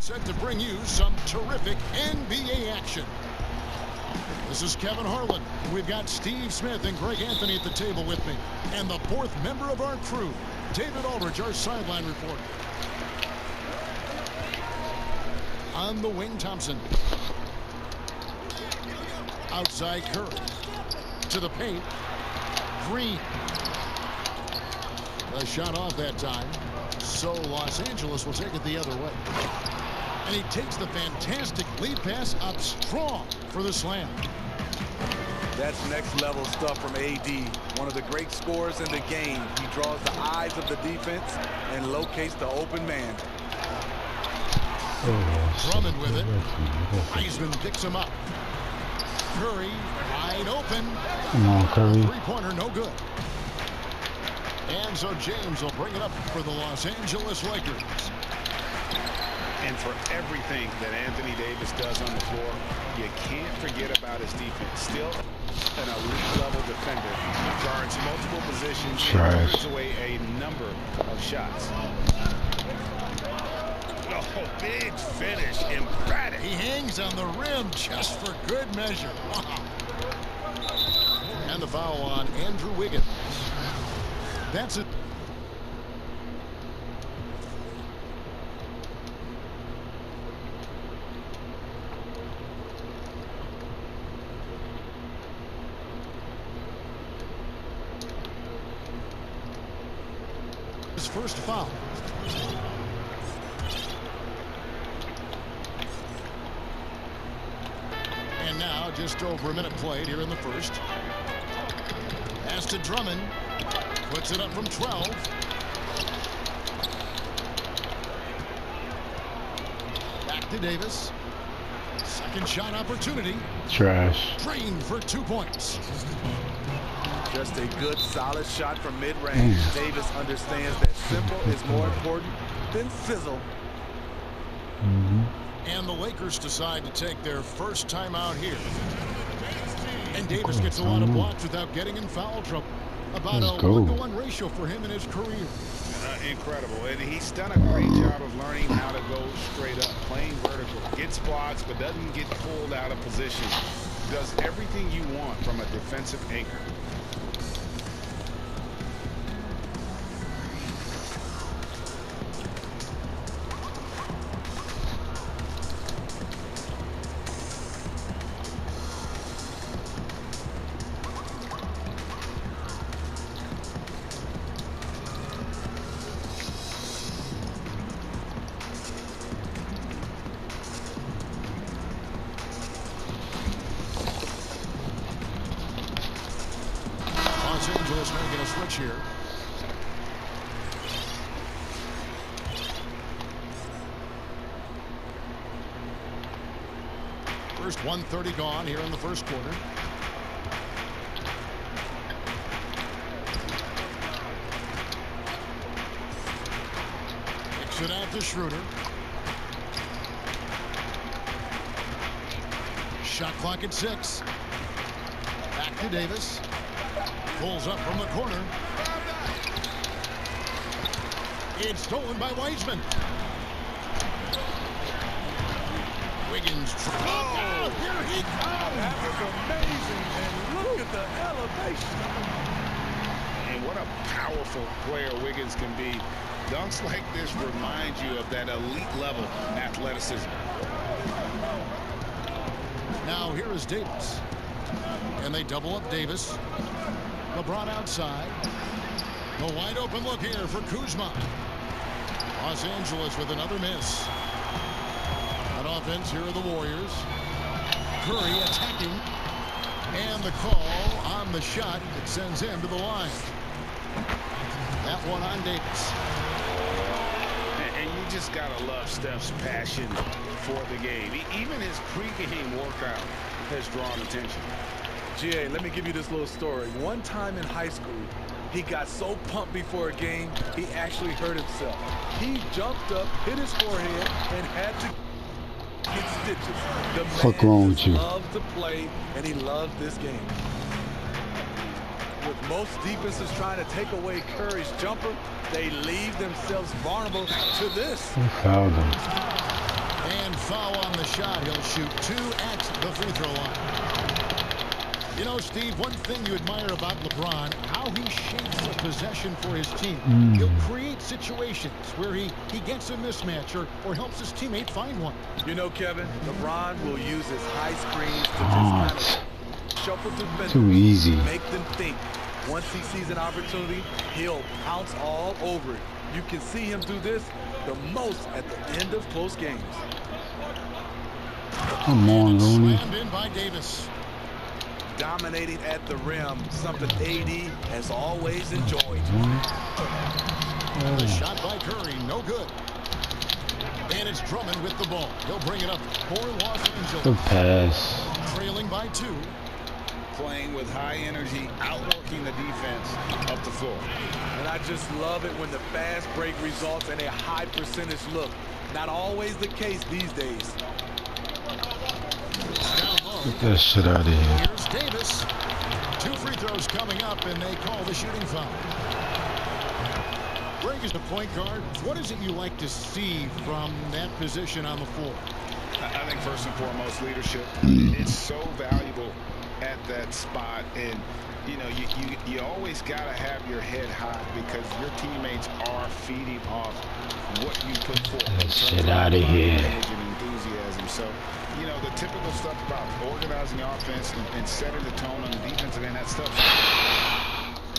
Set to bring you some terrific NBA action. This is Kevin Harlan. We've got Steve Smith and Greg Anthony at the table with me. And the fourth member of our crew, David Aldridge, our sideline reporter. On the wing, Thompson. Outside Curry. To the paint. Green. A shot off that time. So Los Angeles will take it the other way. And he takes the fantastic lead pass up strong for the slam. That's next level stuff from AD. One of the great scorers in the game. He draws the eyes of the defense and locates the open man. Drummond with it. Heisman picks him up. Curry wide open. Come on, Curry. Three-pointer, no good. And so James will bring it up for the Los Angeles Lakers. And for everything that Anthony Davis does on the floor, you can't forget about his defense. Still an elite level defender. Guards multiple positions and puts away a number of shots. Oh, big finish. Emphatic. He hangs on the rim just for good measure. Wow. And the foul on Andrew Wiggins. That's it. His first foul. And now just over a minute played here in the first. Pass to Drummond. Puts it up from 12. Back to Davis. Second shot opportunity. Trash. Drained for 2 points. Just a good, solid shot from mid-range. Davis understands that simple is more important than sizzle. And the Lakers decide to take their first timeout here. And Davis gets a lot of blocks without getting in foul trouble. About a 1-to-1 ratio for him in his career. Incredible. And he's done a great job of learning how to go straight up, playing vertical. Gets blocks, but doesn't get pulled out of position. Does everything you want from a defensive anchor. Los Angeles making a switch here. First 1:30 gone here in the first quarter. Kicks it out to Schroeder. Shot clock at 6. Back to Davis. Pulls up from the corner. It's stolen by Wiseman. Wiggins. Oh, here he comes. That was amazing. And look at the elevation. And what a powerful player Wiggins can be. Dunks like this remind you of that elite level athleticism. Now here is Davis. And they double up Davis. LeBron outside. The wide open look here for Kuzma. Los Angeles with another miss. On offense, here are the Warriors. Curry attacking. And the call on the shot that sends him to the line. That one on Davis. And you just got to love Steph's passion for the game. Even his pregame workout has drawn attention. GA, let me give you this little story. One time in high school, he got so pumped before a game, he actually hurt himself. He jumped up, hit his forehead, and had to get stitches. The man loved to play, and he loved this game. With most defenses trying to take away Curry's jumper, they leave themselves vulnerable to this. They fouled him. And foul on the shot. He'll shoot 2 at the free throw line. You know, Steve, one thing you admire about LeBron, how he shapes a possession for his team. He'll create situations where he gets a mismatch or helps his teammate find one. You know, Kevin, LeBron will use his high screens to just kind of shuffle defenders. Too easy. Make them think. Once he sees an opportunity, he'll pounce all over it. You can see him do this the most at the end of close games. Come on, Looney. Slammed in by Davis. Dominating at the rim, something AD has always enjoyed. The shot by Curry, no good. And it's Drummond with the ball. He'll bring it up for Los Angeles. Good pass. Trailing by 2. Playing with high energy, outworking the defense up the floor. And I just love it when the fast break results in a high percentage look. Not always the case these days. Get that shit out of here. Here's Davis. 2 free throws coming up, and they call the shooting foul. Greg is the point guard. What is it you like to see from that position on the floor? I think first and foremost, leadership. It's so valuable at that spot, and you know you always got to have your head high because your teammates are feeding off what you put forth. Get that shit out of here. And enthusiasm. So, you know, the typical stuff about organizing the offense and setting the tone on the defensive end, that stuff's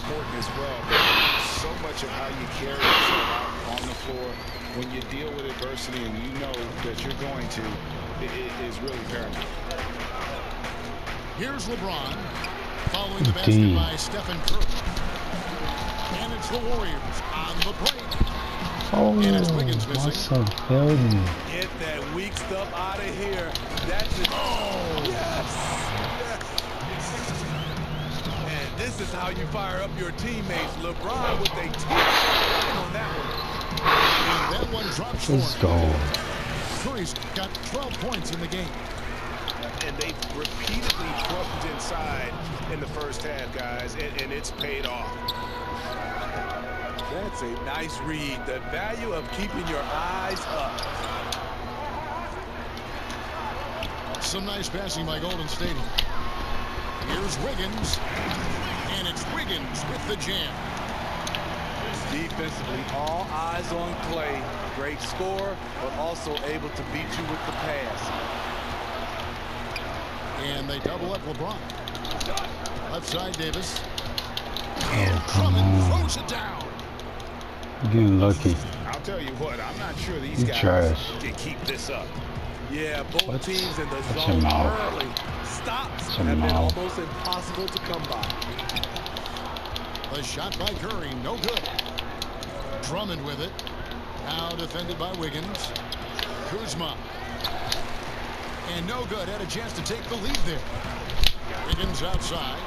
important as well. But so much of how you carry yourself out on the floor when you deal with adversity and you know that you're going to, it is really paramount. Here's LeBron following the basket by Stephen Curry. And it's the Warriors on the break. Oh, And it's Wiggins missing. what's up, building? Get that weak stuff out of here. That's it. Oh! Yes. And this is how you fire up your teammates. LeBron with a team on that one. And that one drops Let's for go. Curry's got 12 points in the game. And they repeatedly plugged inside in the first half, guys, and it's paid off. That's a nice read. The value of keeping your eyes up. Some nice passing by Golden State. Here's Wiggins. And it's Wiggins with the jam. Defensively, all eyes on Clay. Great score, but also able to beat you with the pass. And they double up LeBron. Left side, Davis. Oh, come Drummond on. throws it down. You're getting lucky. I'll tell you what, I'm not sure these You guys trash. can keep this up. Yeah, both What? teams in the Watch zone your mouth. early. Stops Watch your have been mouth. almost impossible to come by. The shot by Curry, no good. Drummond with it. Now defended by Wiggins. Kuzma. And no good. Had a chance to take the lead there. Wiggins outside.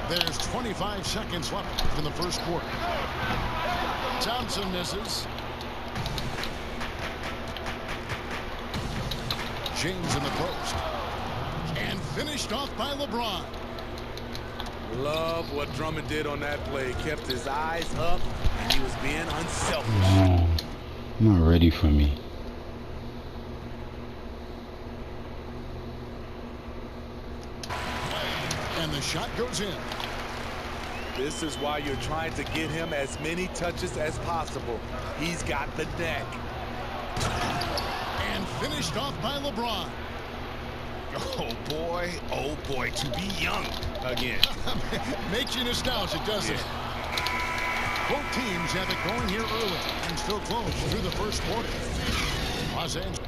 There's 25 seconds left in the first quarter. Thompson misses. James in the post. And finished off by LeBron. Love what Drummond did on that play. Kept his eyes up, and he was being unselfish. No, not ready for me. And the shot goes in. This is why you're trying to get him as many touches as possible. He's got the deck. And finished off by LeBron. Oh boy, to be young again. Makes you nostalgic, doesn't it? Both teams have it going here early and still close through the first quarter. Los Angeles.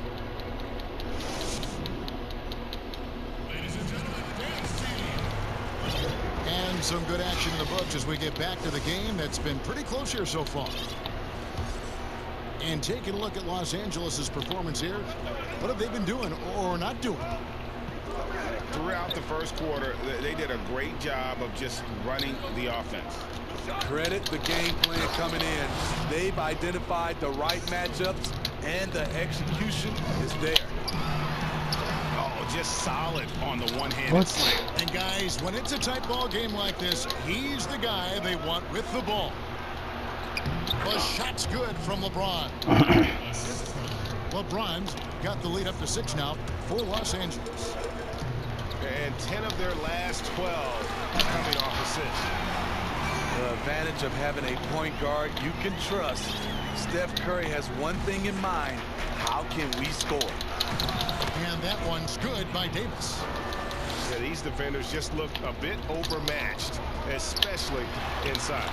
And some good action in the books as we get back to the game that's been pretty close here so far. And taking a look at Los Angeles' performance here, what have they been doing or not doing? Throughout the first quarter, they did a great job of just running the offense. Credit the game plan coming in. They've identified the right matchups, and the execution is there. Oh, just solid on the one-handed What? slam. And guys, when it's a tight ball game like this, he's the guy they want with the ball. The shot's good from LeBron. LeBron's got the lead up to 6 now for Los Angeles. And 10 of their last 12 coming off assists. The advantage of having a point guard you can trust. Steph Curry has one thing in mind. How can we score? And that one's good by Davis. Yeah, these defenders just look a bit overmatched, especially inside.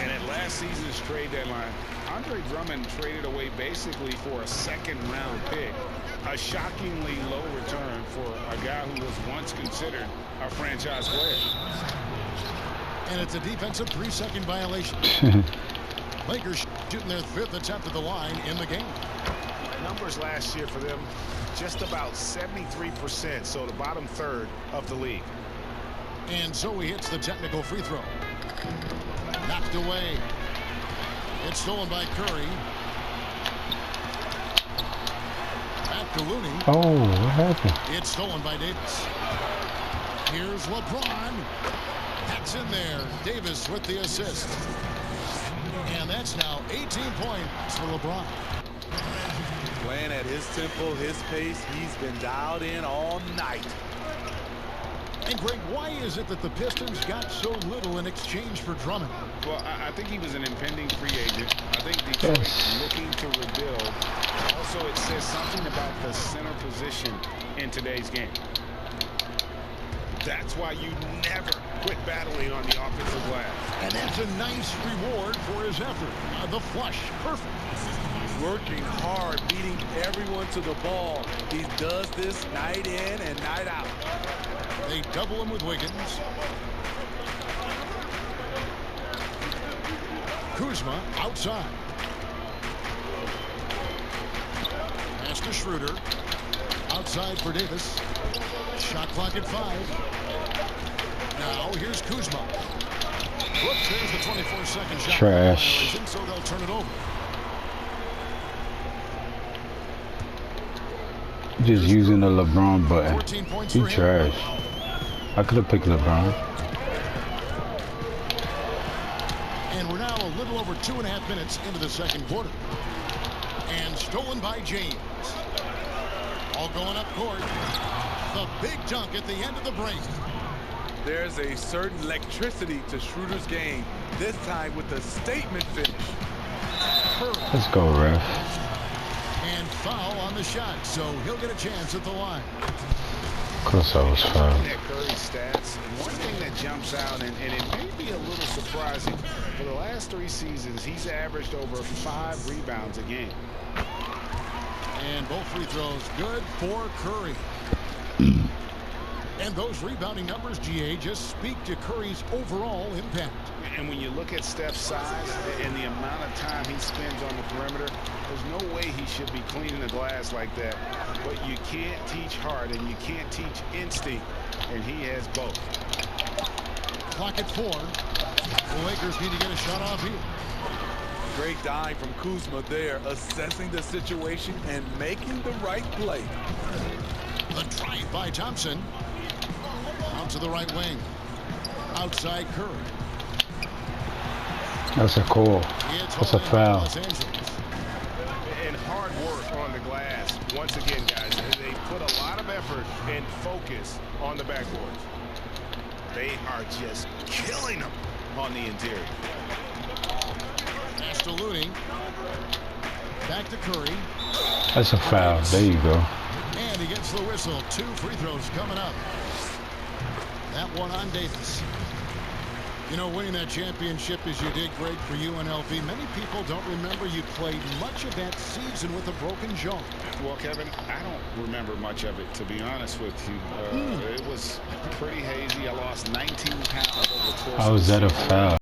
And at last season's trade deadline, Andre Drummond traded away basically for a second-round pick. A shockingly low return for a guy who was once considered a franchise player. And it's a defensive 3-second violation. Lakers shooting their 5th attempt at the line in the game. Numbers last year for them, just about 73%, so the bottom third of the league. And so he hits the technical free throw. Knocked away. It's stolen by Curry. Back to Looney. Oh, what happened? It's stolen by Davis. Here's LeBron. That's in there. Davis with the assist. And that's now 18 points for LeBron. Playing at his tempo, his pace, he's been dialed in all night. And Greg, why is it that the Pistons got so little in exchange for Drummond? Well, I think he was an impending free agent. I think Detroit's looking to rebuild. Also, it says something about the center position in today's game. That's why you never quit battling on the offensive glass. And that's a nice reward for his effort. The flush, perfect. Working hard, beating everyone to the ball. He does this night in and night out. They double him with Wiggins. Kuzma outside. Pass to Schroeder. Outside for Davis. Shot clock at 5. Now here's Kuzma. Whoops, there's the 24-second shot. Trash. So they'll turn it over. Just using the LeBron button. 14 points He for him. trash. I could have picked LeBron. And we're now a little over 2.5 minutes into the second quarter. And stolen by James. All going up court. The big dunk at the end of the break. There's a certain electricity to Schroeder's game, this time with a statement finish. Let's go, ref. And foul on the shot, so he'll get a chance at the line. Of course I was fouled. Looking at Curry's stats, one thing that jumps out, and it may be a little surprising, for the last 3 seasons, he's averaged over 5 rebounds a game. And both free throws good for Curry. And those rebounding numbers, GA, just speak to Curry's overall impact. And when you look at Steph's size and the amount of time he spends on the perimeter, there's no way he should be cleaning the glass like that. But you can't teach heart and you can't teach instinct, and he has both. Clock at 4. The Lakers need to get a shot off here. Great dime from Kuzma there, assessing the situation and making the right play. The drive by Thompson. Out to the right wing. Outside Curry. That's a call. That's a foul. Los Angeles. And hard work on the glass. Once again, guys, they put a lot of effort and focus on the backboards. They are just killing them on the interior. Pass to Looney. Back to Curry. That's a foul. There you go. And he gets the whistle. 2 free throws coming up. That one on Davis. You know, winning that championship as you did, great for UNLV. Many people don't remember you played much of that season with a broken jaw. Well, Kevin, I don't remember much of it, to be honest with you. It was pretty hazy. I lost 19 pounds over the course How is that a foul?